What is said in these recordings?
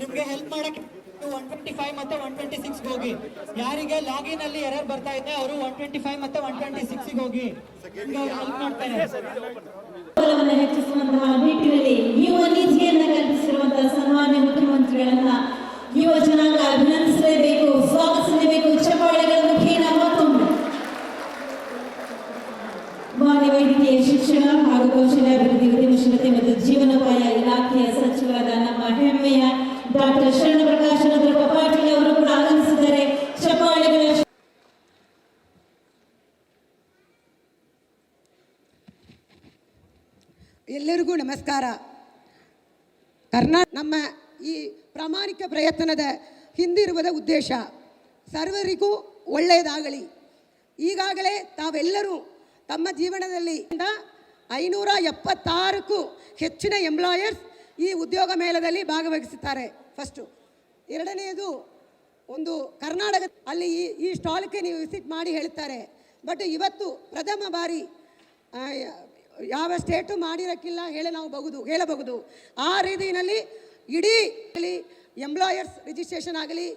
ನಿಮ್ಗೆ ಹೆಲ್ಪ್ ಮಾಡಕ್ಕೆ 125 ಮತ್ತೆ 126 ಹೋಗಿ. ಯಾರಿಗೆ ಲಾಗಿನ್ ಅಲ್ಲಿ ಎರರ್ ಬರ್ತಾ ಇದೆ ಅವರು 125 ಮತ್ತೆ 126 ಗೆ ಹೋಗಿ, ಹೆಲ್ಪ್ ಮಾಡ್ತಾರೆ. ಹೆಚ್ಚಿಸುವಂತಹ ನಿಟ್ಟಿನಲ್ಲಿ ಯುವ ನೀತಿಯನ್ನು ಕಲ್ಪಿಸಿರುವಂತಹ ಸನ್ಮಾನ್ಯ ಮುಖ್ಯಮಂತ್ರಿಗಳನ್ನ ಯುವ ಜನಾಂಗ ಅಭಿನಂದಿಸಲೇಬೇಕು, ಸ್ವಾಗತಿಸಲೇಬೇಕು. ಚಪ್ಪಾಳೆಗಳ ಮುಖೇನ ಮತ್ತೊಮ್ಮೆ ಮಾನ್ಯ ವೈದ್ಯಕೀಯ ಶಿಕ್ಷಣ ಹಾಗೂ ಕೌಶಲ್ಯಾಭಿವೃದ್ಧಿ, ಉದ್ಯಮಶೀಲತೆ ಮತ್ತು ಜೀವನೋಪಾಯ ಇಲಾಖೆಯ ಸಚಿವರಾದ ನಮ್ಮ ಹೆಮ್ಮೆಯ ಡಾಕ್ಟರ್ ಶರಣಪ್ರಕಾಶ್ ಚಂದ್ರಪ್ಪ ಪಾಟೀಲ್ ಅವರು ಕೂಡ ಆಗಮಿಸಿದ್ದಾರೆ. ಚಪ್ಪಾಳೆಗಳ ಎಲ್ಲರಿಗೂ ನಮಸ್ಕಾರ. ಕರ್ನಾಟಕ ನಮ್ಮ ಈ ಪ್ರಾಮಾಣಿಕ ಪ್ರಯತ್ನದ ಹಿಂದಿರುವುದ ಉದ್ದೇಶ ಸರ್ವರಿಗೂ ಒಳ್ಳೆಯದಾಗಲಿ. ಈಗಾಗಲೇ ತಾವೆಲ್ಲರೂ ತಮ್ಮ ಜೀವನದಲ್ಲಿ 576ಕ್ಕೂ ಹೆಚ್ಚಿನ ಎಂಪ್ಲಾಯರ್ಸ್ ಈ ಉದ್ಯೋಗ ಮೇಳದಲ್ಲಿ ಭಾಗವಹಿಸುತ್ತಾರೆ. ಫಸ್ಟು. ಎರಡನೆಯದು, ಒಂದು ಕರ್ನಾಟಕ ಅಲ್ಲಿ ಈ ಸ್ಟಾಲ್ಗೆ ನೀವು ವಿಸಿಟ್ ಮಾಡಿ ಹೇಳ್ತಾರೆ. ಬಟ್ ಇವತ್ತು ಪ್ರಥಮ ಬಾರಿ ಯಾವ ಸ್ಟೇಟು ಮಾಡಿರೋಕ್ಕಿಲ್ಲ ಹೇಳಬಹುದು. ಆ ರೀತಿಯಲ್ಲಿ ಇಡೀ ಎಂಪ್ಲಾಯರ್ಸ್ ರಿಜಿಸ್ಟ್ರೇಷನ್ ಆಗಲಿ,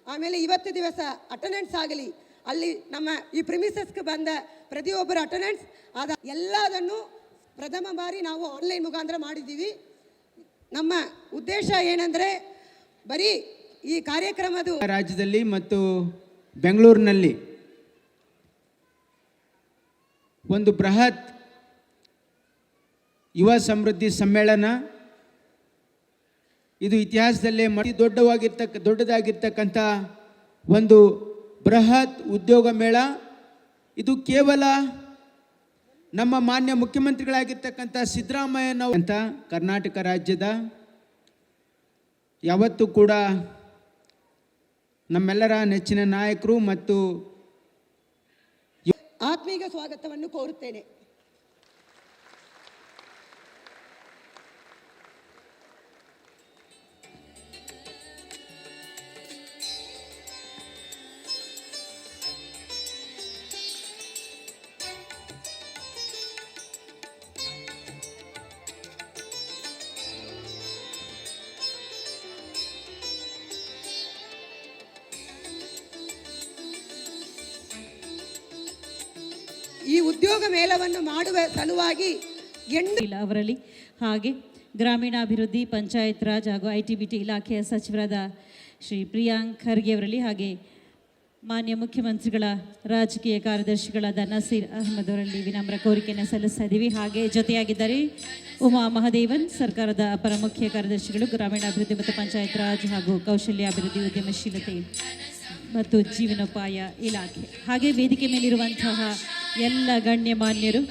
ಆಮೇಲೆ ಇವತ್ತು ದಿವಸ ಅಟೆಂಡೆನ್ಸ್ ಆಗಲಿ, ಅಲ್ಲಿ ನಮ್ಮ ಈ ಪ್ರಿಮಿಸಸ್ಗೆ ಬಂದ ಪ್ರತಿಯೊಬ್ಬರ ಅಟೆಂಡೆನ್ಸ್ ಎಲ್ಲದನ್ನು ಪ್ರಥಮ ಬಾರಿ ನಾವು ಆನ್ಲೈನ್ ಮುಖಾಂತರ ಮಾಡಿದ್ದೀವಿ. ನಮ್ಮ ಉದ್ದೇಶ ಏನಂದರೆ ಬರೀ ಈ ಕಾರ್ಯಕ್ರಮದ ರಾಜ್ಯದಲ್ಲಿ ಮತ್ತು ಬೆಂಗಳೂರಿನಲ್ಲಿ ಒಂದು ಬೃಹತ್ ಯುವ ಸಮೃದ್ಧಿ ಸಮ್ಮೇಳನ, ಇದು ಇತಿಹಾಸದಲ್ಲೇ ದೊಡ್ಡದಾಗಿರ್ತಕ್ಕಂಥ ಒಂದು ಬೃಹತ್ ಉದ್ಯೋಗ ಮೇಳ. ಇದು ಕೇವಲ ನಮ್ಮ ಮಾನ್ಯ ಮುಖ್ಯಮಂತ್ರಿಗಳಾಗಿರ್ತಕ್ಕಂಥ ಸಿದ್ದರಾಮಯ್ಯನವರು ಅಂತ ಕರ್ನಾಟಕ ರಾಜ್ಯದ ಯಾವತ್ತೂ ಕೂಡ ನಮ್ಮೆಲ್ಲರ ನೆಚ್ಚಿನ ನಾಯಕರು ಮತ್ತು ಆತ್ಮೀಯ ಸ್ವಾಗತವನ್ನು ಕೋರುತ್ತೇನೆ. ಈ ಉದ್ಯೋಗ ಮೇಳವನ್ನು ಮಾಡುವ ಸಲುವಾಗಿ ಅವರಲ್ಲಿ ಹಾಗೆ ಗ್ರಾಮೀಣಾಭಿವೃದ್ಧಿ, ಪಂಚಾಯತ್ ರಾಜ್ ಹಾಗೂ ITBT ಇಲಾಖೆಯ ಸಚಿವರಾದ ಶ್ರೀ ಪ್ರಿಯಾಂಕ್ ಖರ್ಗೆ ಅವರಲ್ಲಿ, ಹಾಗೆ ಮಾನ್ಯ ಮುಖ್ಯಮಂತ್ರಿಗಳ ರಾಜಕೀಯ ಕಾರ್ಯದರ್ಶಿಗಳಾದ ನಸೀರ್ ಅಹಮದ್ ಅವರಲ್ಲಿ ವಿನಮ್ರ ಕೋರಿಕೆಯನ್ನು ಸಲ್ಲಿಸ್ತಾ ಇದ್ದೀವಿ. ಹಾಗೆ ಜೊತೆಯಾಗಿದ್ದಾರೆ ಉಮಾ ಮಹದೇವನ್, ಸರ್ಕಾರದ ಅಪರ ಮುಖ್ಯ ಕಾರ್ಯದರ್ಶಿಗಳು, ಗ್ರಾಮೀಣಾಭಿವೃದ್ಧಿ ಮತ್ತು ಪಂಚಾಯತ್ ರಾಜ್ ಹಾಗೂ ಕೌಶಲ್ಯಾಭಿವೃದ್ಧಿ, ಉದ್ಯಮಶೀಲತೆ ಮತ್ತು ಜೀವನೋಪಾಯ ಇಲಾಖೆ. ಹಾಗೆ ವೇದಿಕೆ ಮೇಲಿರುವಂತಹ ಎಲ್ಲ ಗಣ್ಯಮಾನ್ಯರು,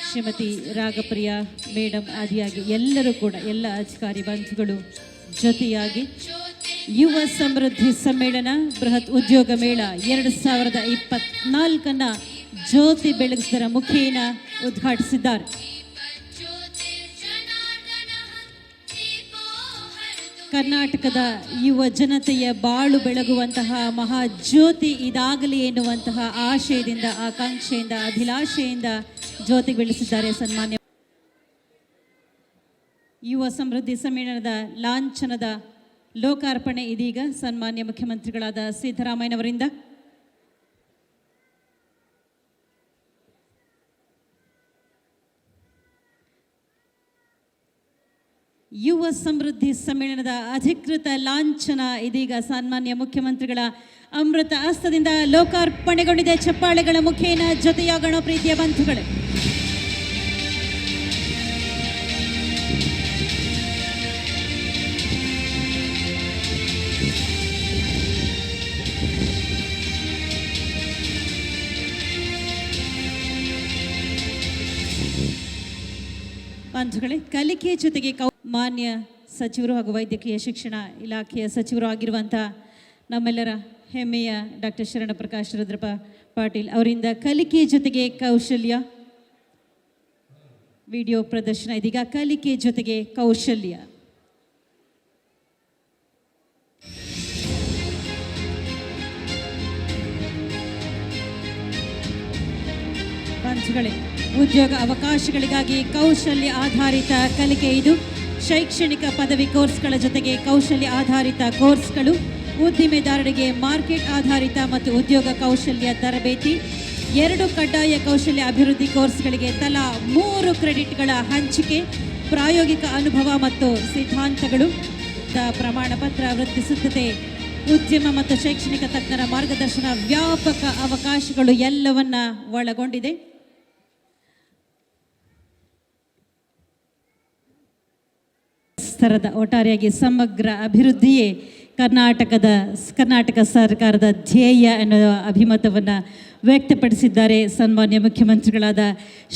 ಶ್ರೀಮತಿ ರಾಗಪ್ರಿಯ ಮೇಡಮ್ ಆದಿಯಾಗಿ ಎಲ್ಲರೂ ಕೂಡ, ಎಲ್ಲ ಅಧಿಕಾರಿ ಬಂಧುಗಳು ಜೊತೆಯಾಗಿ ಯುವ ಸಮೃದ್ಧಿ ಸಮ್ಮೇಳನ ಬೃಹತ್ ಉದ್ಯೋಗ ಮೇಳ 2024 ಜ್ಯೋತಿ ಬೆಳಗಿಸುವುದರ ಮುಖೇನ ಉದ್ಘಾಟಿಸಿದ್ದಾರೆ. ಕರ್ನಾಟಕದ ಯುವ ಜನತೆಯ ಬಾಳು ಬೆಳಗುವಂತಹ ಮಹಾಜ್ಯೋತಿ ಇದಾಗಲಿ ಎನ್ನುವಂತಹ ಆಶಯದಿಂದ, ಆಕಾಂಕ್ಷೆಯಿಂದ, ಅಭಿಲಾಷೆಯಿಂದ ಜ್ಯೋತಿ ಬೆಳೆಸಿದ್ದಾರೆ. ಸನ್ಮಾನ್ಯ ಯುವ ಸಮೃದ್ಧಿ ಸಮ್ಮೇಳನದ ಲಾಂಛನದ ಲೋಕಾರ್ಪಣೆ ಇದೀಗ ಸನ್ಮಾನ್ಯ ಮುಖ್ಯಮಂತ್ರಿಗಳಾದ ಸಿದ್ದರಾಮಯ್ಯನವರಿಂದ. ಯುವ ಸಮೃದ್ಧಿ ಸಮ್ಮೇಳನದ ಅಧಿಕೃತ ಲಾಂಛನ ಇದೀಗ ಸನ್ಮಾನ್ಯ ಮುಖ್ಯಮಂತ್ರಿಗಳ ಅಮೃತ ಹಸ್ತದಿಂದ ಲೋಕಾರ್ಪಣೆಗೊಂಡಿದೆ. ಚಪ್ಪಾಳೆಗಳ ಮುಖೇನ ಜೊತೆಯಾಗೋಣ ಪ್ರೀತಿಯ ಬಂಧುಗಳೇ. ಬಾಂಧುಗಳೇ, ಕಲಿಕೆ ಜೊತೆಗೆ ಮಾನ್ಯ ಸಚಿವರು ಹಾಗೂ ವೈದ್ಯಕೀಯ ಶಿಕ್ಷಣ ಇಲಾಖೆಯ ಸಚಿವರು ಆಗಿರುವಂಥ ನಮ್ಮೆಲ್ಲರ ಹೆಮ್ಮೆಯ ಡಾಕ್ಟರ್ ಶರಣಪ್ರಕಾಶ್ ರುದ್ರಪ್ಪ ಪಾಟೀಲ್ ಅವರಿಂದ ಕಲಿಕೆ ಜೊತೆಗೆ ಕೌಶಲ್ಯ ವಿಡಿಯೋ ಪ್ರದರ್ಶನ. ಇದೀಗ ಕಲಿಕೆ ಜೊತೆಗೆ ಕೌಶಲ್ಯ. ಬಾಂಧುಗಳೇ, ಉದ್ಯೋಗ ಅವಕಾಶಗಳಿಗಾಗಿ ಕೌಶಲ್ಯ ಆಧಾರಿತ ಕಲಿಕೆ ಇದು. ಶೈಕ್ಷಣಿಕ ಪದವಿ ಕೋರ್ಸ್ಗಳ ಜೊತೆಗೆ ಕೌಶಲ್ಯ ಆಧಾರಿತ ಕೋರ್ಸ್ಗಳು, ಉದ್ದಿಮೆದಾರರಿಗೆ ಮಾರ್ಕೆಟ್ ಆಧಾರಿತ ಮತ್ತು ಉದ್ಯೋಗ ಕೌಶಲ್ಯ ತರಬೇತಿ, 2 ಕಡ್ಡಾಯ ಕೌಶಲ್ಯ ಅಭಿವೃದ್ಧಿ ಕೋರ್ಸ್ಗಳಿಗೆ ತಲಾ 3 ಕ್ರೆಡಿಟ್ಗಳ ಹಂಚಿಕೆ, ಪ್ರಾಯೋಗಿಕ ಅನುಭವ ಮತ್ತು ಸಿದ್ಧಾಂತಗಳು, ಪ್ರಮಾಣ ಪತ್ರ, ವೃತ್ತಿ ಸಿದ್ಧತೆ, ಉದ್ಯಮ ಮತ್ತು ಶೈಕ್ಷಣಿಕ ತಜ್ಞರ ಮಾರ್ಗದರ್ಶನ, ವ್ಯಾಪಕ ಅವಕಾಶಗಳು ಎಲ್ಲವನ್ನ ಒಳಗೊಂಡಿದೆ. ಸ್ತರದ ಒಟ್ಟಾರೆಯಾಗಿ ಸಮಗ್ರ ಅಭಿವೃದ್ಧಿಯೇ ಕರ್ನಾಟಕ ಸರ್ಕಾರದ ಧ್ಯೇಯ ಎನ್ನುವ ಅಭಿಮತವನ್ನು ವ್ಯಕ್ತಪಡಿಸಿದ್ದಾರೆ ಸನ್ಮಾನ್ಯ ಮುಖ್ಯಮಂತ್ರಿಗಳಾದ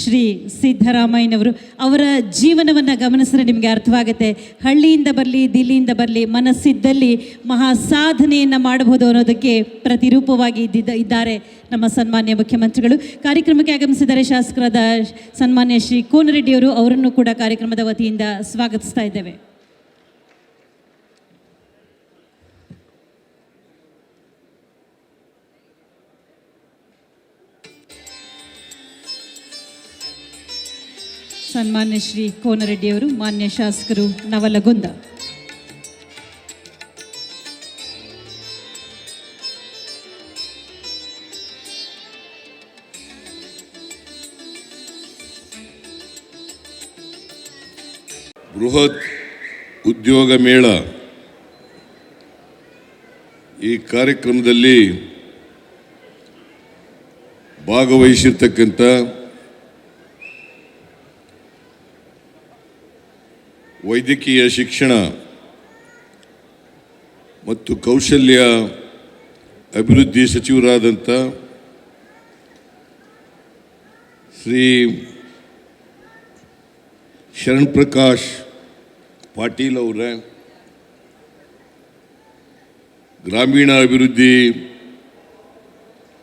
ಶ್ರೀ ಸಿದ್ದರಾಮಯ್ಯನವರು. ಅವರ ಜೀವನವನ್ನು ಗಮನಿಸಿದ್ರೆ ನಿಮಗೆ ಅರ್ಥವಾಗುತ್ತೆ. ಹಳ್ಳಿಯಿಂದ ಬರಲಿ, ದಿಲ್ಲಿಯಿಂದ ಬರಲಿ, ಮನಸ್ಸಿದ್ದಲ್ಲಿ ಮಹಾ ಸಾಧನೆಯನ್ನು ಮಾಡಬಹುದು ಅನ್ನೋದಕ್ಕೆ ಪ್ರತಿರೂಪವಾಗಿ ಇದ್ದಾರೆ ನಮ್ಮ ಸನ್ಮಾನ್ಯ ಮುಖ್ಯಮಂತ್ರಿಗಳು. ಕಾರ್ಯಕ್ರಮಕ್ಕೆ ಆಗಮಿಸಿದ್ದಾರೆ ಶಾಸಕರಾದ ಸನ್ಮಾನ್ಯ ಶ್ರೀ ಕೋನರೆಡ್ಡಿಯವರು. ಅವರನ್ನು ಕೂಡ ಕಾರ್ಯಕ್ರಮದ ವತಿಯಿಂದ ಸ್ವಾಗತಿಸ್ತಾ ಇದ್ದೇವೆ. ಸನ್ಮಾನ್ಯ ಶ್ರೀ ಕೋನರೆಡ್ಡಿಯವರು, ಮಾನ್ಯ ಶಾಸಕರು ನವಲಗುಂದ. ಬೃಹತ್ ಉದ್ಯೋಗ ಮೇಳ ಈ ಕಾರ್ಯಕ್ರಮದಲ್ಲಿ ಭಾಗವಹಿಸಿರ್ತಕ್ಕಂಥ ವೈದ್ಯಕೀಯ ಶಿಕ್ಷಣ ಮತ್ತು ಕೌಶಲ್ಯ ಅಭಿವೃದ್ಧಿ ಸಚಿವರಾದಂಥ ಶ್ರೀ ಶರಣಪ್ರಕಾಶ್ ಪಾಟೀಲ್ ಅವರೇ, ಗ್ರಾಮೀಣ ಅಭಿವೃದ್ಧಿ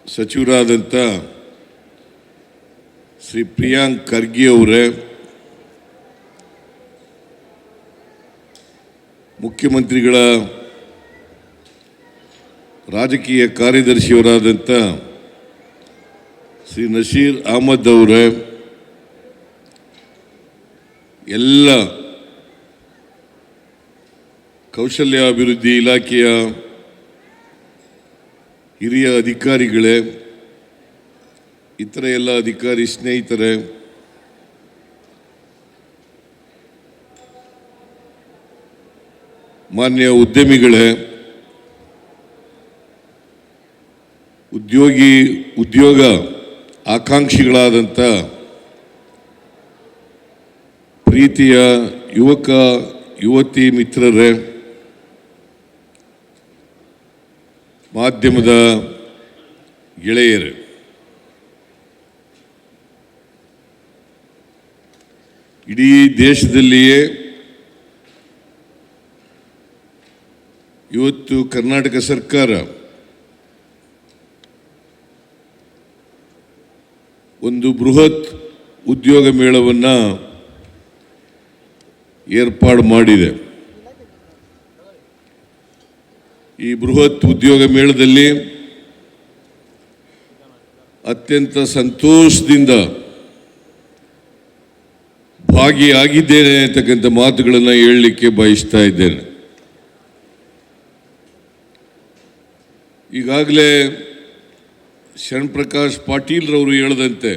ಸಚಿವರಾದಂಥ ಶ್ರೀ ಪ್ರಿಯಾಂಕ್ ಖರ್ಗೆ ಅವರೇ, ಮುಖ್ಯಮಂತ್ರಿಗಳ ರಾಜಕೀಯ ಕಾರ್ಯದರ್ಶಿಯವರಾದಂಥ ಶ್ರೀ ನಸೀರ್ ಅಹಮದ್ ಅವರೇ, ಎಲ್ಲ ಕೌಶಲ್ಯ ಅಭಿವೃದ್ಧಿ ಇಲಾಖೆಯ ಹಿರಿಯ ಅಧಿಕಾರಿಗಳೇ, ಇತರ ಎಲ್ಲ ಅಧಿಕಾರಿ ಸ್ನೇಹಿತರೆ, ಮಾನ್ಯ ಉದ್ಯಮಿಗಳೇ, ಉದ್ಯೋಗ ಆಕಾಂಕ್ಷಿಗಳಾದಂಥ ಪ್ರೀತಿಯ ಯುವಕ ಯುವತಿ ಮಿತ್ರರೇ, ಮಾಧ್ಯಮದ ಗೆಳೆಯರೇ, ಇಡೀ ದೇಶದಲ್ಲಿಯೇ ಇವತ್ತು ಕರ್ನಾಟಕ ಸರ್ಕಾರ ಒಂದು ಬೃಹತ್ ಉದ್ಯೋಗ ಮೇಳವನ್ನು ಏರ್ಪಾಡು ಮಾಡಿದೆ. ಈ ಬೃಹತ್ ಉದ್ಯೋಗ ಮೇಳದಲ್ಲಿ ಅತ್ಯಂತ ಸಂತೋಷದಿಂದ ಭಾಗಿಯಾಗಿದ್ದೇನೆ ಅಂತಕ್ಕಂಥ ಮಾತುಗಳನ್ನು ಹೇಳಲಿಕ್ಕೆ ಬಯಸ್ತಾ ಇದ್ದೇನೆ. ಈಗಾಗಲೇ ಶರಣಪ್ರಕಾಶ್ ಪಾಟೀಲ್ರವರು ಹೇಳಿದಂತೆ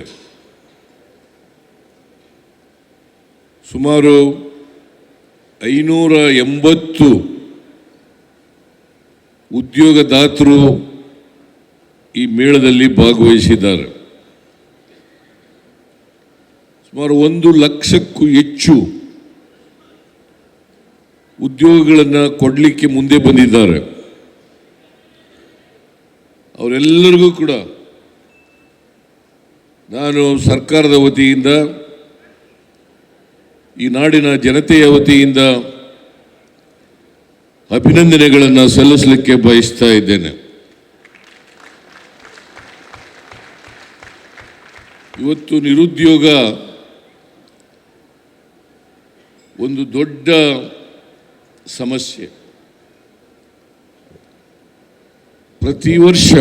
ಸುಮಾರು 580 ಉದ್ಯೋಗದಾತರು ಈ ಮೇಳದಲ್ಲಿ ಭಾಗವಹಿಸಿದ್ದಾರೆ. ಸುಮಾರು 1 ಲಕ್ಷಕ್ಕೂ ಹೆಚ್ಚು ಉದ್ಯೋಗಗಳನ್ನು ಕೊಡಲಿಕ್ಕೆ ಮುಂದೆ ಬಂದಿದ್ದಾರೆ. ಅವರೆಲ್ಲರಿಗೂ ಕೂಡ ನಾನು ಸರ್ಕಾರದ ವತಿಯಿಂದ ಈ ನಾಡಿನ ಜನತೆಯ ವತಿಯಿಂದ ಅಭಿನಂದನೆಗಳನ್ನು ಸಲ್ಲಿಸಲಿಕ್ಕೆ ಬಯಸ್ತಾ ಇದ್ದೇನೆ. ಇವತ್ತು ನಿರುದ್ಯೋಗ ಒಂದು ದೊಡ್ಡ ಸಮಸ್ಯೆ. ಪ್ರತಿ ವರ್ಷ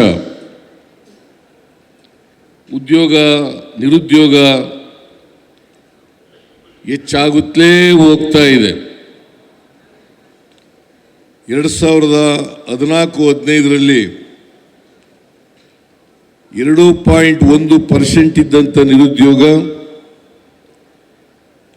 ನಿರುದ್ಯೋಗ ಹೆಚ್ಚಾಗುತ್ತಲೇ ಹೋಗ್ತಾ ಇದೆ. 2014-15ರಲ್ಲಿ 2.1% ಇದ್ದಂಥ ನಿರುದ್ಯೋಗ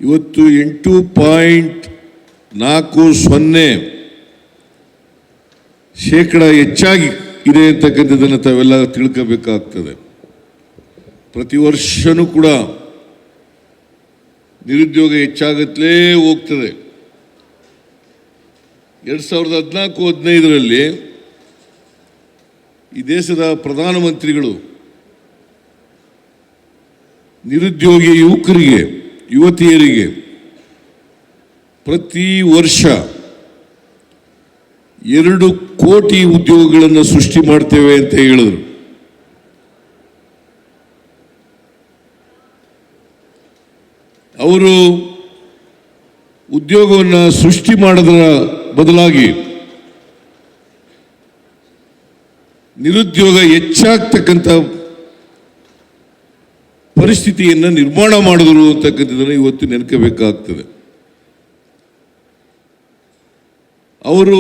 ಇವತ್ತು 8.40% ಹೆಚ್ಚಾಗಿ ಇದೆ ಅಂತಕ್ಕಂಥದ್ದನ್ನು ತಾವೆಲ್ಲ ತಿಳ್ಕೋಬೇಕಾಗ್ತದೆ. ಪ್ರತಿ ವರ್ಷನೂ ಕೂಡ ನಿರುದ್ಯೋಗ ಹೆಚ್ಚಾಗುತ್ತಲೇ ಹೋಗ್ತದೆ. 2014-15ರಲ್ಲಿ ಈ ದೇಶದ ಪ್ರಧಾನಮಂತ್ರಿಗಳು ನಿರುದ್ಯೋಗಿ ಯುವತಿಯರಿಗೆ ಪ್ರತಿ ವರ್ಷ 2 ಕೋಟಿ ಉದ್ಯೋಗಗಳನ್ನು ಸೃಷ್ಟಿ ಮಾಡ್ತೇವೆ ಅಂತ ಹೇಳಿದರು. ಅವರು ಉದ್ಯೋಗವನ್ನು ಸೃಷ್ಟಿ ಮಾಡೋದರ ಬದಲಾಗಿ ನಿರುದ್ಯೋಗ ಹೆಚ್ಚಾಗ್ತಕ್ಕಂಥ ಪರಿಸ್ಥಿತಿಯನ್ನು ನಿರ್ಮಾಣ ಮಾಡಿದ್ರು ಅಂತಕ್ಕಂಥದ್ದನ್ನು ಇವತ್ತು ನೆನಪಬೇಕಾಗ್ತದೆ. ಅವರು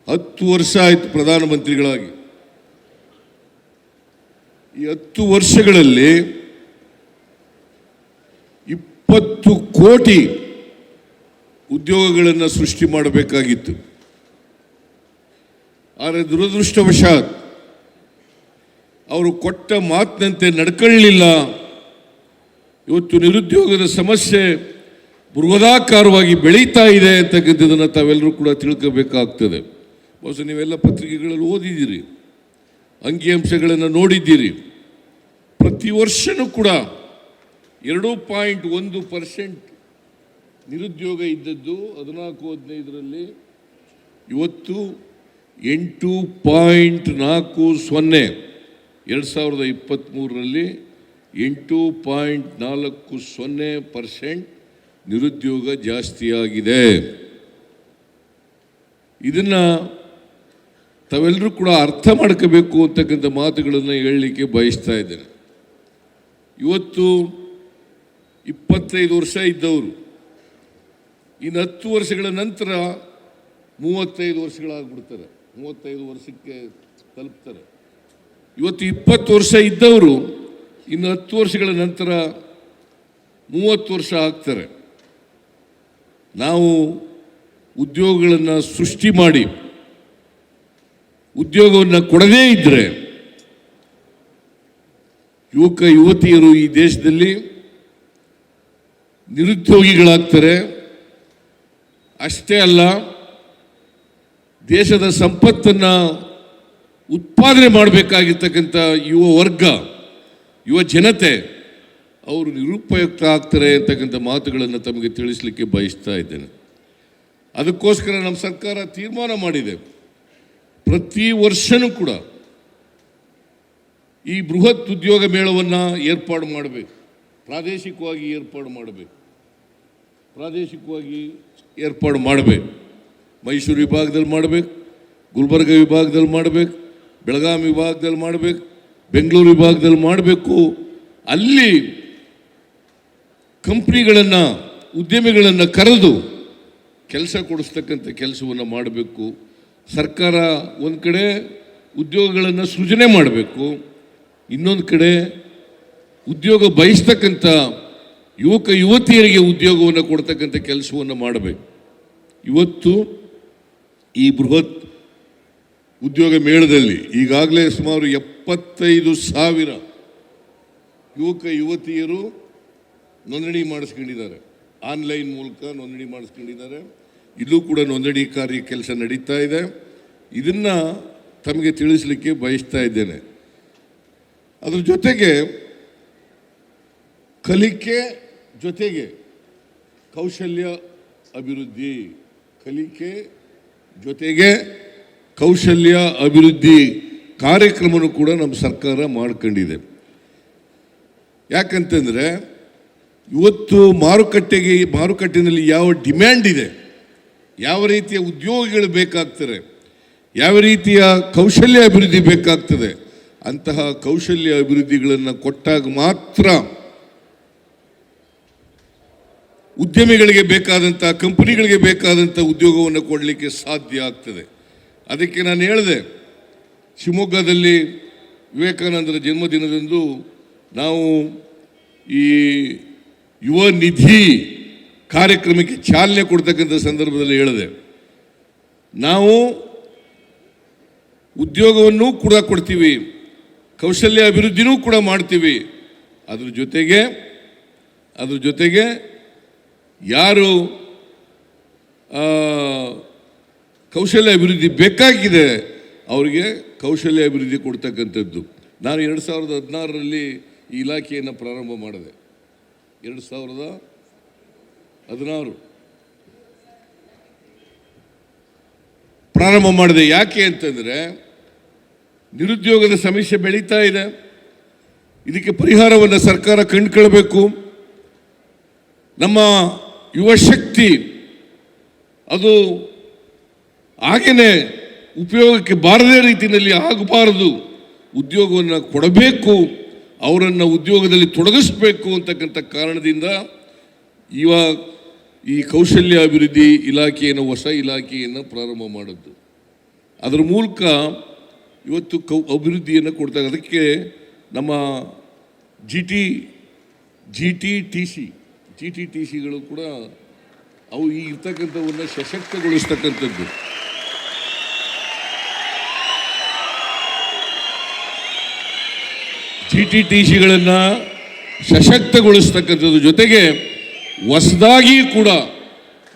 10 ವರ್ಷ ಆಯಿತು ಪ್ರಧಾನಮಂತ್ರಿಗಳಾಗಿ. ಈ 10 ವರ್ಷಗಳಲ್ಲಿ 20 ಕೋಟಿ ಉದ್ಯೋಗಗಳನ್ನು ಸೃಷ್ಟಿ ಮಾಡಬೇಕಾಗಿತ್ತು. ಆದರೆ ದುರದೃಷ್ಟವಶಾತ್ ಅವರು ಕೊಟ್ಟ ಮಾತಿನಂತೆ ನಡ್ಕೊಳ್ಳಲಿಲ್ಲ. ಇವತ್ತು ನಿರುದ್ಯೋಗದ ಸಮಸ್ಯೆ ಬೃಹದಾಕಾರವಾಗಿ ಬೆಳೀತಾ ಇದೆ ಅಂತಕ್ಕಂಥದ್ದನ್ನು ತಾವೆಲ್ಲರೂ ಕೂಡ ತಿಳ್ಕೋಬೇಕಾಗ್ತದೆ. ಬಹುಶಃ ನೀವೆಲ್ಲ ಪತ್ರಿಕೆಗಳಲ್ಲಿ ಓದಿದ್ದೀರಿ, ಅಂಕಿಅಂಶಗಳನ್ನು ನೋಡಿದ್ದೀರಿ. ಪ್ರತಿ ವರ್ಷನೂ ಕೂಡ 2.1% ನಿರುದ್ಯೋಗ ಇದ್ದದ್ದು 14-15ರಲ್ಲಿ ಇವತ್ತು 8.40, 2023ರಲ್ಲಿ 8.40% ನಿರುದ್ಯೋಗ ಜಾಸ್ತಿಯಾಗಿದೆ. ಇದನ್ನು ತಾವೆಲ್ಲರೂ ಕೂಡ ಅರ್ಥ ಮಾಡ್ಕೋಬೇಕು ಅಂತಕ್ಕಂಥ ಮಾತುಗಳನ್ನು ಹೇಳಲಿಕ್ಕೆ ಬಯಸ್ತಾ ಇದ್ದೇನೆ. ಇವತ್ತು 25 ವರ್ಷ ಇದ್ದವರು ಇನ್ನು 10 ವರ್ಷಗಳ ನಂತರ 35 ವರ್ಷಗಳಾಗ್ಬಿಡ್ತಾರೆ, 35 ವರ್ಷಕ್ಕೆ ತಲುಪ್ತಾರೆ. ಇವತ್ತು 20 ವರ್ಷ ಇದ್ದವರು ಇನ್ನು 10 ವರ್ಷಗಳ ನಂತರ 30 ವರ್ಷ ಆಗ್ತಾರೆ. ನಾವು ಉದ್ಯೋಗಗಳನ್ನು ಸೃಷ್ಟಿ ಮಾಡಿ ಉದ್ಯೋಗವನ್ನು ಕೊಡದೇ ಇದ್ದರೆ ಯುವತಿಯರು ಈ ದೇಶದಲ್ಲಿ ನಿರುದ್ಯೋಗಿಗಳಾಗ್ತಾರೆ. ಅಷ್ಟೇ ಅಲ್ಲ, ದೇಶದ ಸಂಪತ್ತನ್ನು ಉತ್ಪಾದನೆ ಮಾಡಬೇಕಾಗಿರ್ತಕ್ಕಂಥ ಯುವ ಜನತೆ ಅವರು ನಿರುಪಯುಕ್ತ ಆಗ್ತಾರೆ ಅಂತಕ್ಕಂಥ ಮಾತುಗಳನ್ನು ತಮಗೆ ತಿಳಿಸಲಿಕ್ಕೆ ಬಯಸ್ತಾ ಇದ್ದೇನೆ. ಅದಕ್ಕೋಸ್ಕರ ನಮ್ಮ ಸರ್ಕಾರ ತೀರ್ಮಾನ ಮಾಡಿದೆ, ಪ್ರತಿ ವರ್ಷನೂ ಕೂಡ ಈ ಬೃಹತ್ ಉದ್ಯೋಗ ಮೇಳವನ್ನು ಏರ್ಪಾಡು ಮಾಡಬೇಕು. ಪ್ರಾದೇಶಿಕವಾಗಿ ಏರ್ಪಾಡು ಮಾಡಬೇಕು. ಮೈಸೂರು ವಿಭಾಗದಲ್ಲಿ ಮಾಡಬೇಕು, ಗುಲ್ಬರ್ಗ ವಿಭಾಗದಲ್ಲಿ ಮಾಡಬೇಕು, ಬೆಳಗಾವಿ ವಿಭಾಗದಲ್ಲಿ ಮಾಡಬೇಕು, ಬೆಂಗಳೂರು ವಿಭಾಗದಲ್ಲಿ ಮಾಡಬೇಕು. ಅಲ್ಲಿ ಕಂಪ್ನಿಗಳನ್ನು, ಉದ್ಯಮಿಗಳನ್ನು ಕರೆದು ಕೆಲಸ ಕೊಡಿಸ್ತಕ್ಕಂಥ ಕೆಲಸವನ್ನು ಮಾಡಬೇಕು. ಸರ್ಕಾರ ಒಂದು ಕಡೆ ಉದ್ಯೋಗಗಳನ್ನು ಸೃಜನೆ ಮಾಡಬೇಕು, ಇನ್ನೊಂದು ಕಡೆ ಉದ್ಯೋಗ ಬಯಸ್ತಕ್ಕಂಥ ಯುವತಿಯರಿಗೆ ಉದ್ಯೋಗವನ್ನು ಕೊಡ್ತಕ್ಕಂಥ ಕೆಲಸವನ್ನು ಮಾಡಬೇಕು. ಇವತ್ತು ಈ ಬೃಹತ್ ಉದ್ಯೋಗ ಮೇಳದಲ್ಲಿ ಈಗಾಗಲೇ ಸುಮಾರು 75,000 ಯುವತಿಯರು ನೋಂದಣಿ ಮಾಡಿಸ್ಕೊಂಡಿದ್ದಾರೆ. ಆನ್ಲೈನ್ ಮೂಲಕ ನೋಂದಣಿ ಮಾಡಿಸ್ಕೊಂಡಿದ್ದಾರೆ. ಇಲ್ಲೂ ಕೂಡ ನೋಂದಣಿ ಕೆಲಸ ನಡೀತಾ ಇದೆ. ಇದನ್ನು ತಮಗೆ ತಿಳಿಸಲಿಕ್ಕೆ ಬಯಸ್ತಾ ಇದ್ದೇನೆ. ಅದರ ಜೊತೆಗೆ ಕಲಿಕೆ ಜೊತೆಗೆ ಕೌಶಲ್ಯ ಅಭಿವೃದ್ಧಿ, ಕಲಿಕೆ ಜೊತೆಗೆ ಕೌಶಲ್ಯ ಅಭಿವೃದ್ಧಿ ಕಾರ್ಯಕ್ರಮನೂ ಕೂಡ ನಮ್ಮ ಸರ್ಕಾರ ಮಾಡ್ಕೊಂಡಿದೆ. ಯಾಕಂತಂದರೆ ಇವತ್ತು ಮಾರುಕಟ್ಟೆನಲ್ಲಿ ಯಾವ ಡಿಮ್ಯಾಂಡ್ ಇದೆ, ಯಾವ ರೀತಿಯ ಉದ್ಯೋಗಿಗಳು ಬೇಕಾಗ್ತಾರೆ, ಯಾವ ರೀತಿಯ ಕೌಶಲ್ಯ ಅಭಿವೃದ್ಧಿ ಬೇಕಾಗ್ತದೆ, ಅಂತಹ ಕೌಶಲ್ಯ ಅಭಿವೃದ್ಧಿಗಳನ್ನು ಕೊಟ್ಟಾಗ ಮಾತ್ರ ಉದ್ಯಮಿಗಳಿಗೆ ಬೇಕಾದಂಥ, ಕಂಪನಿಗಳಿಗೆ ಬೇಕಾದಂಥ ಉದ್ಯೋಗವನ್ನು ಕೊಡಲಿಕ್ಕೆ ಸಾಧ್ಯ ಆಗ್ತದೆ. ಅದಕ್ಕೆ ನಾನು ಹೇಳಿದೆ, ಶಿವಮೊಗ್ಗದಲ್ಲಿ ವಿವೇಕಾನಂದರ ಜನ್ಮದಿನದಂದು ನಾವು ಈ ಯುವ ನಿಧಿ ಕಾರ್ಯಕ್ರಮಕ್ಕೆ ಚಾಲನೆ ಕೊಡ್ತಕ್ಕಂಥ ಸಂದರ್ಭದಲ್ಲಿ ಹೇಳಿದೆ, ನಾವು ಉದ್ಯೋಗವನ್ನು ಕೂಡ ಕೊಡ್ತೀವಿ, ಕೌಶಲ್ಯ ಅಭಿವೃದ್ಧಿನೂ ಕೂಡ ಮಾಡ್ತೀವಿ. ಅದ್ರ ಜೊತೆಗೆ ಯಾರು ಕೌಶಲ್ಯ ಅಭಿವೃದ್ಧಿ ಬೇಕಾಗಿದೆ ಅವರಿಗೆ ಕೌಶಲ್ಯ ಅಭಿವೃದ್ಧಿ ಕೊಡ್ತಕ್ಕಂಥದ್ದು. ನಾನು 2016ರಲ್ಲಿ ಈ ಇಲಾಖೆಯನ್ನು ಪ್ರಾರಂಭ ಮಾಡಿದೆ. 2016 ಪ್ರಾರಂಭ ಮಾಡಿದೆ. ಯಾಕೆ ಅಂತಂದರೆ ನಿರುದ್ಯೋಗದ ಸಮಸ್ಯೆ ಬೆಳೀತಾ ಇದೆ. ಇದಕ್ಕೆ ಪರಿಹಾರವನ್ನು ಸರ್ಕಾರ ಕಂಡುಕೊಳ್ಬೇಕು. ನಮ್ಮ ಯುವ ಶಕ್ತಿ ಅದು ಹಾಗೇನೆ ಉಪಯೋಗಕ್ಕೆ ಬಾರದೇ ರೀತಿಯಲ್ಲಿ ಆಗಬಾರದು, ಉದ್ಯೋಗವನ್ನು ಕೊಡಬೇಕು, ಅವರನ್ನು ಉದ್ಯೋಗದಲ್ಲಿ ತೊಡಗಿಸಬೇಕು ಅಂತಕ್ಕಂಥ ಕಾರಣದಿಂದ ಈ ಕೌಶಲ್ಯ ಅಭಿವೃದ್ಧಿ ಇಲಾಖೆಯನ್ನು, ಹೊಸ ಇಲಾಖೆಯನ್ನು ಪ್ರಾರಂಭ ಮಾಡಿದ್ದು. ಅದರ ಮೂಲಕ ಇವತ್ತು ಅಭಿವೃದ್ಧಿಯನ್ನು ಕೊಡ್ತಾರೆ. ಅದಕ್ಕೆ ನಮ್ಮ ಜಿ ಟಿ ಸಿಗಳು ಕೂಡ ಅವು ಈ ಇರ್ತಕ್ಕಂಥವನ್ನ ಸಶಕ್ತಗೊಳಿಸ್ತಕ್ಕಂಥದ್ದು. GTTCಗಳನ್ನು ಸಶಕ್ತಗೊಳಿಸ್ತಕ್ಕಂಥದ್ದು ಜೊತೆಗೆ ಹೊಸದಾಗಿ ಕೂಡ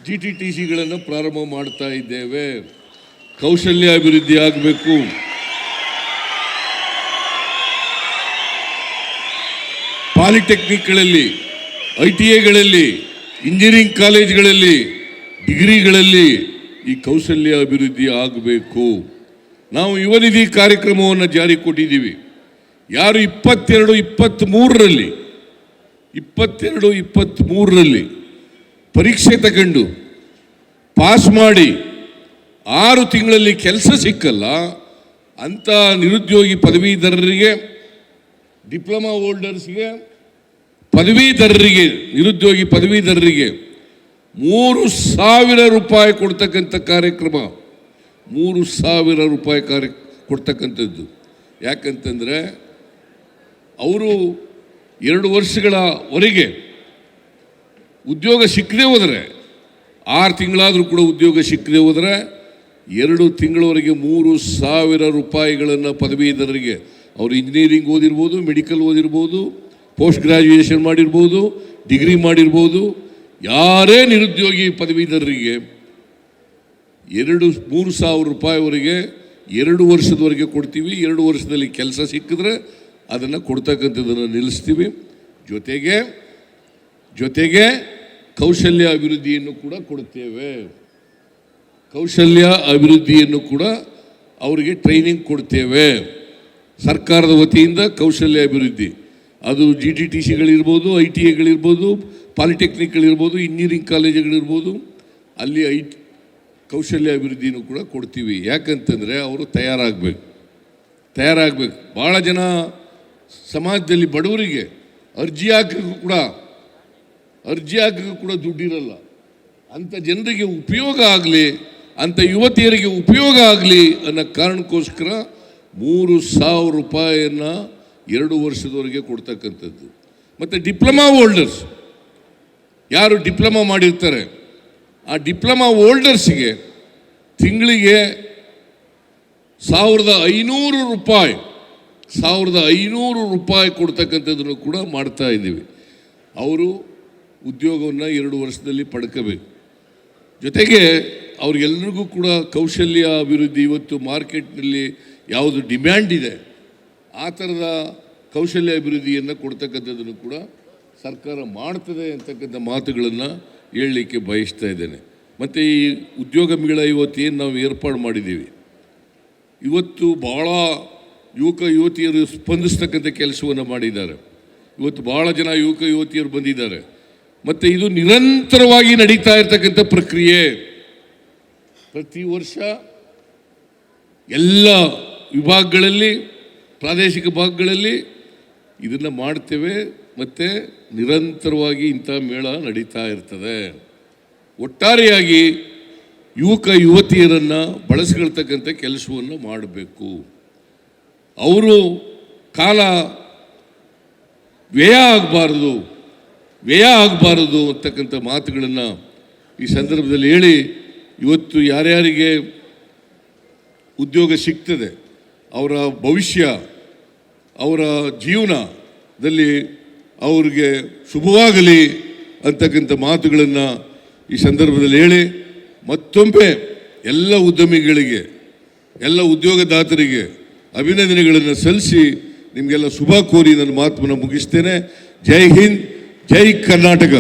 GTTCಗಳನ್ನು ಪ್ರಾರಂಭ ಮಾಡ್ತಾ ಇದ್ದೇವೆ. ಕೌಶಲ್ಯ ಅಭಿವೃದ್ಧಿ ಆಗಬೇಕು. ಪಾಲಿಟೆಕ್ನಿಕ್ಗಳಲ್ಲಿ, ITIಗಳಲ್ಲಿ, ಇಂಜಿನಿಯರಿಂಗ್ ಕಾಲೇಜ್ಗಳಲ್ಲಿ, ಡಿಗ್ರಿಗಳಲ್ಲಿ ಈ ಕೌಶಲ್ಯ ಅಭಿವೃದ್ಧಿ ಆಗಬೇಕು. ನಾವು ಯುವ ನಿಧಿ ಕಾರ್ಯಕ್ರಮವನ್ನು ಜಾರಿ ಕೊಟ್ಟಿದ್ದೀವಿ. ಯಾರು 22-23ರಲ್ಲಿ ಪರೀಕ್ಷೆ ತಗೊಂಡು ಪಾಸ್ ಮಾಡಿ 6 ತಿಂಗಳಲ್ಲಿ ಕೆಲಸ ಸಿಕ್ಕಲ್ಲ ಅಂತ ನಿರುದ್ಯೋಗಿ ಪದವೀಧರರಿಗೆ, ಡಿಪ್ಲೊಮಾ ಹೋಲ್ಡರ್ಸ್ಗೆ, ನಿರುದ್ಯೋಗಿ ಪದವೀಧರರಿಗೆ 3,000 ರೂಪಾಯಿ ಕೊಡ್ತಕ್ಕಂಥ ಕಾರ್ಯಕ್ರಮ. 3,000 ರೂಪಾಯಿ ಕೊಡ್ತಕ್ಕಂಥದ್ದು. ಯಾಕಂತಂದರೆ ಅವರು 2 ವರ್ಷಗಳವರೆಗೆ ಉದ್ಯೋಗ ಸಿಕ್ಕದೆ ಹೋದರೆ, 6 ತಿಂಗಳಾದರೂ ಕೂಡ ಉದ್ಯೋಗ ಸಿಕ್ಕದೆ ಹೋದರೆ 2 ತಿಂಗಳವರೆಗೆ 3,000 ರೂಪಾಯಿಗಳನ್ನು ಪದವೀಧರರಿಗೆ, ಅವರು ಇಂಜಿನಿಯರಿಂಗ್ ಓದಿರ್ಬೋದು, ಮೆಡಿಕಲ್ ಓದಿರ್ಬೋದು, ಪೋಸ್ಟ್ ಗ್ರ್ಯಾಜುಯೇಷನ್ ಮಾಡಿರ್ಬೋದು, ಡಿಗ್ರಿ ಮಾಡಿರ್ಬೋದು, ಯಾರೇ ನಿರುದ್ಯೋಗಿ ಪದವೀಧರರಿಗೆ 3,000 ರೂಪಾಯಿವರೆಗೆ 2 ವರ್ಷದವರೆಗೆ ಕೊಡ್ತೀವಿ. 2 ವರ್ಷದಲ್ಲಿ ಕೆಲಸ ಸಿಕ್ಕಿದ್ರೆ ಅದನ್ನು ಕೊಡ್ತಕ್ಕಂಥದ್ದನ್ನು ನಿಲ್ಲಿಸ್ತೀವಿ. ಜೊತೆಗೆ ಕೌಶಲ್ಯ ಅಭಿವೃದ್ಧಿಯನ್ನು ಕೂಡ ಕೊಡ್ತೇವೆ. ಕೌಶಲ್ಯ ಅಭಿವೃದ್ಧಿಯನ್ನು ಕೂಡ ಅವರಿಗೆ ಟ್ರೈನಿಂಗ್ ಕೊಡ್ತೇವೆ. ಸರ್ಕಾರದ ವತಿಯಿಂದ ಕೌಶಲ್ಯ ಅಭಿವೃದ್ಧಿ, ಅದು GTTCಗಳಿರ್ಬೋದು, ITIಗಳಿರ್ಬೋದು, ಪಾಲಿಟೆಕ್ನಿಕ್ಗಳಿರ್ಬೋದು, ಇಂಜಿನಿಯರಿಂಗ್ ಕಾಲೇಜುಗಳಿರ್ಬೋದು, ಅಲ್ಲಿ ಕೌಶಲ್ಯ ಅಭಿವೃದ್ಧಿನೂ ಕೂಡ ಕೊಡ್ತೀವಿ. ಯಾಕಂತಂದರೆ ಅವರು ತಯಾರಾಗಬೇಕು. ಭಾಳ ಜನ ಸಮಾಜದಲ್ಲಿ ಬಡವರಿಗೆ ಅರ್ಜಿ ಹಾಕಕ್ಕೂ ಕೂಡ ದುಡ್ಡಿರಲ್ಲ. ಅಂಥ ಜನರಿಗೆ ಉಪಯೋಗ ಆಗಲಿ, ಅಂಥ ಯುವತಿಯರಿಗೆ ಉಪಯೋಗ ಆಗಲಿ ಅನ್ನೋ ಕಾರಣಕ್ಕೋಸ್ಕರ 3,000 ರೂಪಾಯಿಯನ್ನು 2 ವರ್ಷದವರೆಗೆ ಕೊಡ್ತಕ್ಕಂಥದ್ದು. ಮತ್ತು ಡಿಪ್ಲೊಮಾ ಹೋಲ್ಡರ್ಸ್, ಯಾರು ಡಿಪ್ಲೊಮಾ ಮಾಡಿರ್ತಾರೆ, ಆ ಡಿಪ್ಲೊಮಾ ಹೋಲ್ಡರ್ಸ್ಗೆ ತಿಂಗಳಿಗೆ 1,500 ರೂಪಾಯಿ ಕೊಡ್ತಕ್ಕಂಥದ್ದನ್ನು ಕೂಡ ಮಾಡ್ತಾ ಇದ್ದೀವಿ. ಅವರು ಉದ್ಯೋಗವನ್ನು 2 ವರ್ಷದಲ್ಲಿ ಪಡ್ಕೋಬೇಕು. ಜೊತೆಗೆ ಅವ್ರಿಗೆಲ್ಲರಿಗೂ ಕೂಡ ಕೌಶಲ್ಯ ಅಭಿವೃದ್ಧಿ, ಇವತ್ತು ಮಾರ್ಕೆಟ್ನಲ್ಲಿ ಯಾವುದು ಡಿಮ್ಯಾಂಡ್ ಇದೆ ಆ ಥರದ ಕೌಶಲ್ಯ ಅಭಿವೃದ್ಧಿಯನ್ನು ಕೊಡ್ತಕ್ಕಂಥದ್ದನ್ನು ಕೂಡ ಸರ್ಕಾರ ಮಾಡ್ತದೆ ಅಂತಕ್ಕಂಥ ಮಾತುಗಳನ್ನು ಹೇಳಲಿಕ್ಕೆ ಬಯಸ್ತಾ ಇದ್ದೇನೆ. ಮತ್ತು ಈ ಉದ್ಯೋಗ ಮೇಳ ಇವತ್ತೇನು ನಾವು ಏರ್ಪಾಡು ಮಾಡಿದ್ದೀವಿ, ಇವತ್ತು ಭಾಳ ಯುವಕ ಯುವತಿಯರು ಸ್ಪಂದಿಸ್ತಕ್ಕಂಥ ಕೆಲಸವನ್ನು ಮಾಡಿದ್ದಾರೆ. ಇವತ್ತು ಭಾಳ ಜನ ಯುವಕ ಯುವತಿಯರು ಬಂದಿದ್ದಾರೆ. ಮತ್ತು ಇದು ನಿರಂತರವಾಗಿ ನಡೀತಾ ಇರತಕ್ಕಂಥ ಪ್ರಕ್ರಿಯೆ. ಪ್ರತಿ ವರ್ಷ ಎಲ್ಲ ವಿಭಾಗಗಳಲ್ಲಿ, ಪ್ರಾದೇಶಿಕ ಭಾಗಗಳಲ್ಲಿ ಇದನ್ನು ಮಾಡ್ತೇವೆ ಮತ್ತು ನಿರಂತರವಾಗಿ ಇಂಥ ಮೇಳ ನಡೀತಾ ಇರ್ತದೆ. ಒಟ್ಟಾರೆಯಾಗಿ ಯುವಕ ಯುವತಿಯರನ್ನು ಬಳಸ್ಕೊಳ್ತಕ್ಕಂಥ ಕೆಲಸವನ್ನು ಮಾಡಬೇಕು. ಅವರು ಕಾಲ ವ್ಯಯ ಆಗಬಾರದು ಅಂತಕ್ಕಂಥ ಮಾತುಗಳನ್ನು ಈ ಸಂದರ್ಭದಲ್ಲಿ ಹೇಳಿ, ಇವತ್ತು ಯಾರ್ಯಾರಿಗೆ ಉದ್ಯೋಗ ಸಿಗ್ತದೆ ಅವರ ಭವಿಷ್ಯ, ಅವರ ಜೀವನದಲ್ಲಿ ಅವ್ರಿಗೆ ಶುಭವಾಗಲಿ ಅಂತಕ್ಕಂಥ ಮಾತುಗಳನ್ನು ಈ ಸಂದರ್ಭದಲ್ಲಿ ಹೇಳಿ, ಮತ್ತೊಮ್ಮೆ ಎಲ್ಲ ಉದ್ಯಮಿಗಳಿಗೆ, ಎಲ್ಲ ಉದ್ಯೋಗದಾತರಿಗೆ ಅಭಿನಂದನೆಗಳನ್ನು ಸಲ್ಲಿಸಿ ನಿಮಗೆಲ್ಲ ಶುಭ ಕೋರಿ ನನ್ನ ಮಾತನ್ನು ಮುಗಿಸ್ತೇನೆ. ಜೈ ಹಿಂದ್, ಜೈ ಕರ್ನಾಟಕ.